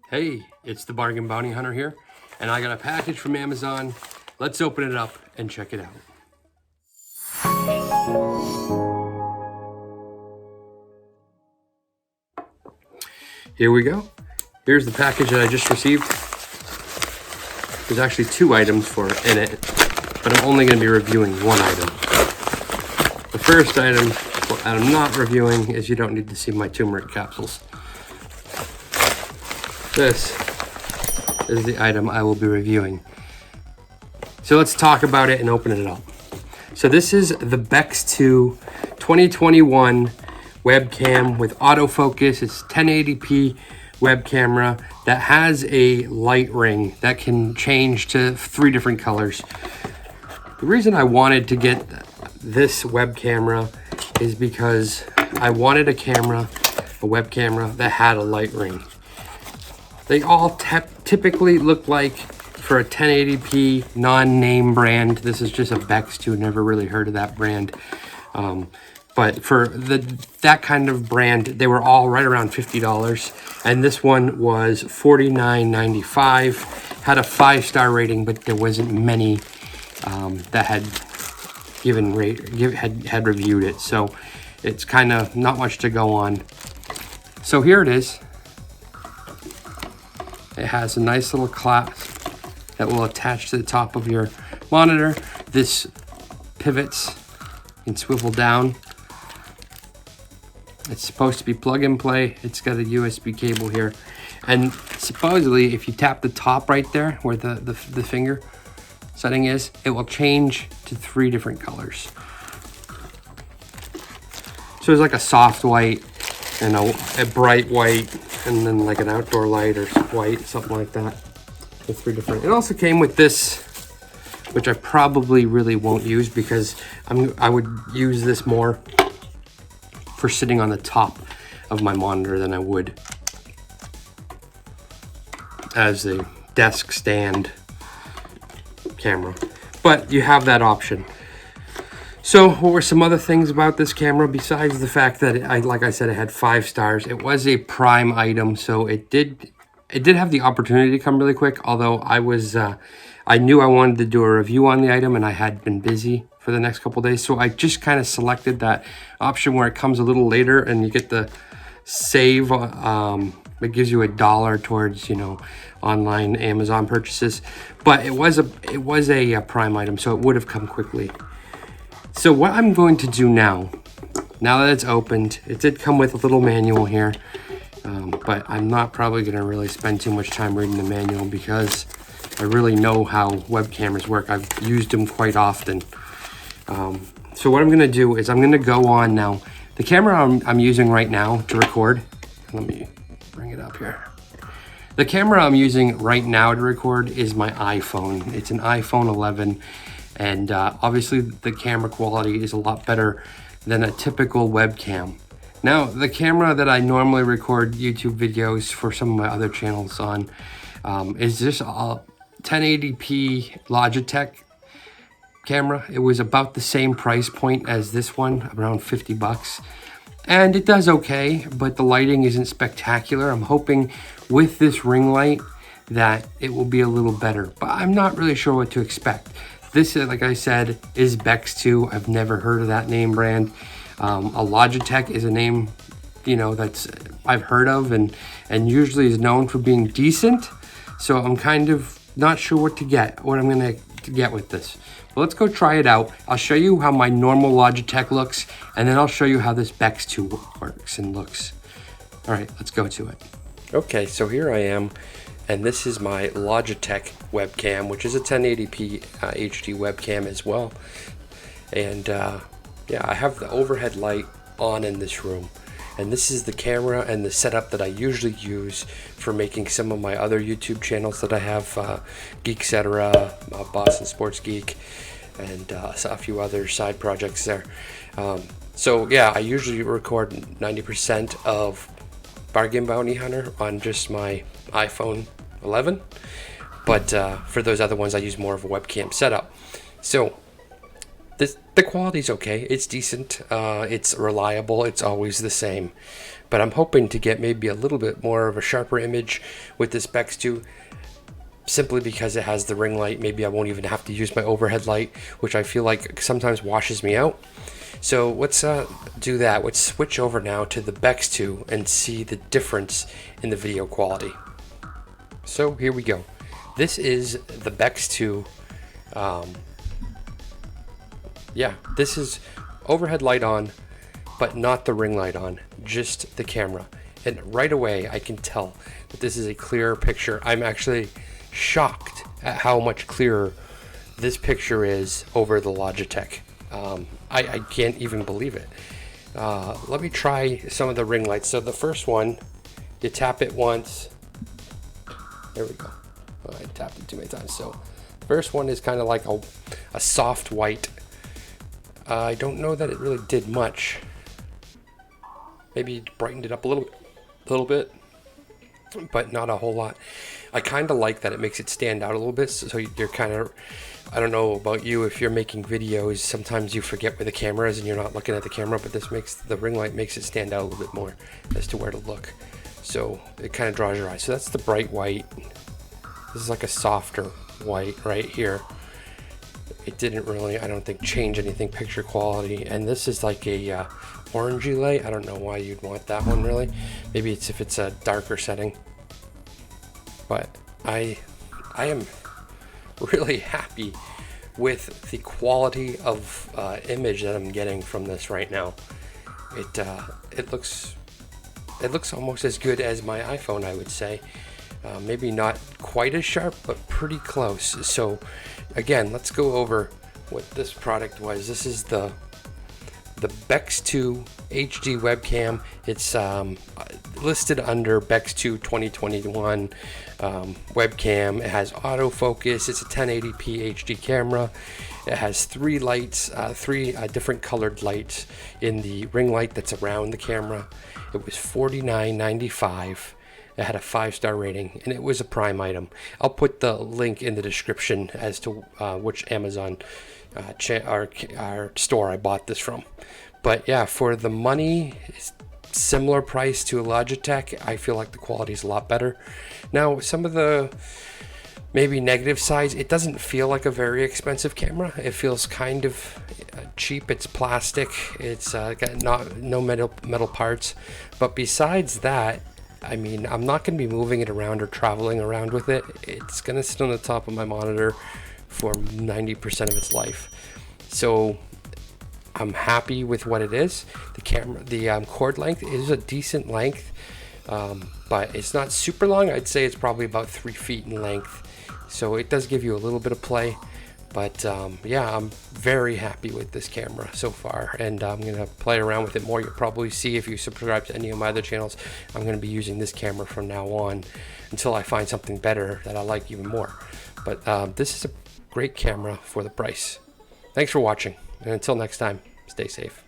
Hey, it's the Bargain Bounty Hunter here, and I got a package from Amazon. Let's open it up and check it out. Here we go. Here's the package that I just received. There's actually two items in it, but I'm only going to be reviewing one item. The first item that I'm not reviewing is you don't need to see my turmeric capsules. This is the item I will be reviewing. So let's talk about it and open it up. So this is the Bextoo 2021 webcam with autofocus. It's 1080p web camera that has a light ring that can change to 3 different colors. The reason I wanted to get this web camera is because I wanted a web camera that had a light ring. They all typically look like, for a 1080p non-name brand, this is just a Bextoo, never really heard of that brand. But for that kind of brand, they were all right around $50. And this one was $49.95. Had a 5-star rating, but there wasn't many that had had reviewed it. So it's kind of not much to go on. So here it is. It has a nice little clasp that will attach to the top of your monitor. This pivots and swivel down. It's supposed to be plug and play. It's got a USB cable here. And supposedly, if you tap the top right there where the finger setting is, it will change to 3 different colors. So there's like a soft white and a bright white, and then like an outdoor light or white, something like that. The 3 different. It also came with this, which I probably really won't use because I would use this more for sitting on the top of my monitor than I would as a desk stand camera. But you have that option. So what were some other things about this camera besides the fact that like I said, it had 5 stars? It was a prime item, so it did have the opportunity to come really quick. Although I knew I wanted to do a review on the item, and I had been busy for the next couple days, so I just kind of selected that option where it comes a little later, and you get the save. It gives you $1 towards online Amazon purchases, but it was a prime item, so it would have come quickly. So what I'm going to do now that it's opened, it did come with a little manual here, but I'm not probably going to really spend too much time reading the manual because I really know how web cameras work. I've used them quite often. So what I'm going to do is I'm going to go on now. The camera I'm using right now to record, let me bring it up here. The camera I'm using right now to record is my iPhone. It's an iPhone 11. And obviously the camera quality is a lot better than a typical webcam. Now, the camera that I normally record YouTube videos for some of my other channels on is just a 1080p Logitech camera. It was about the same price point as this one, around 50 bucks. And it does okay, but the lighting isn't spectacular. I'm hoping with this ring light that it will be a little better, but I'm not really sure what to expect. This, like I said, is Bextoo. I've never heard of that name brand. A Logitech is a name, that's I've heard of and usually is known for being decent. So I'm kind of not sure what I'm gonna get with this. But let's go try it out. I'll show you how my normal Logitech looks, and then I'll show you how this Bextoo works and looks. All right, let's go to it. Okay, so here I am. And this is my Logitech webcam, which is a 1080p HD webcam as well. And yeah, I have the overhead light on in this room. And this is the camera and the setup that I usually use for making some of my other YouTube channels that I have, Geekcetera, Boston Sports Geek, and a few other side projects there. So yeah, I usually record 90% of Bargain Bounty Hunter on just my iPhone 11, but for those other ones I use more of a webcam setup. So the quality's okay, it's decent, it's reliable, it's always the same. But I'm hoping to get maybe a little bit more of a sharper image with this Bextoo, simply because it has the ring light. Maybe I won't even have to use my overhead light, which I feel like sometimes washes me out. So let's do that. Let's switch over now to the Bextoo and see the difference in the video quality. So here we go. This is the Bextoo. Yeah, this is overhead light on, but not the ring light on, just the camera. And right away I can tell that this is a clearer picture. I'm actually shocked at how much clearer this picture is over the Logitech. I can't even believe it. Let me try some of the ring lights. So the first one, you tap it once. There we go. Oh, I tapped it too many times. So the first one is kind of like a soft white. I don't know that it really did much. Maybe it brightened it up a little bit, but not a whole lot. I kind of like that it makes it stand out a little bit. So you're kind of, I don't know about you, if you're making videos, sometimes you forget where the camera is and you're not looking at the camera, but this makes, the ring light makes it stand out a little bit more as to where to look. So it kind of draws your eye. So that's the bright white. This is like a softer white right here. It didn't really, I don't think, change anything picture quality. And this is like a orangey light. I don't know why you'd want that one really. Maybe it's if it's a darker setting. But I am really happy with the quality of image that I'm getting from this right now. It looks almost as good as my iPhone, I would say. Maybe not quite as sharp, but pretty close. So again, let's go over what this product was. This is the Bextoo HD webcam. It's listed under Bextoo 2021 webcam. It has autofocus. It's a 1080p HD camera. It has three lights, three different colored lights in the ring light that's around the camera. It was $49.95. It had a 5-star rating, and it was a Prime item. I'll put the link in the description as to which Amazon our store I bought this from. But yeah, for the money, similar price to a Logitech, I feel like the quality is a lot better. Now, some of the maybe negative sides, it doesn't feel like a very expensive camera. It feels kind of cheap. It's plastic. It's got no metal parts. But besides that, I mean, I'm not going to be moving it around or traveling around with it. It's going to sit on the top of my monitor for 90% of its life. So I'm happy with what it is. The camera, the cord length is a decent length, but it's not super long. I'd say it's probably about 3 feet in length. So it does give you a little bit of play. But yeah, I'm very happy with this camera so far, and I'm going to play around with it more. You'll probably see if you subscribe to any of my other channels, I'm going to be using this camera from now on until I find something better that I like even more. But this is a great camera for the price. Thanks for watching, and until next time, stay safe.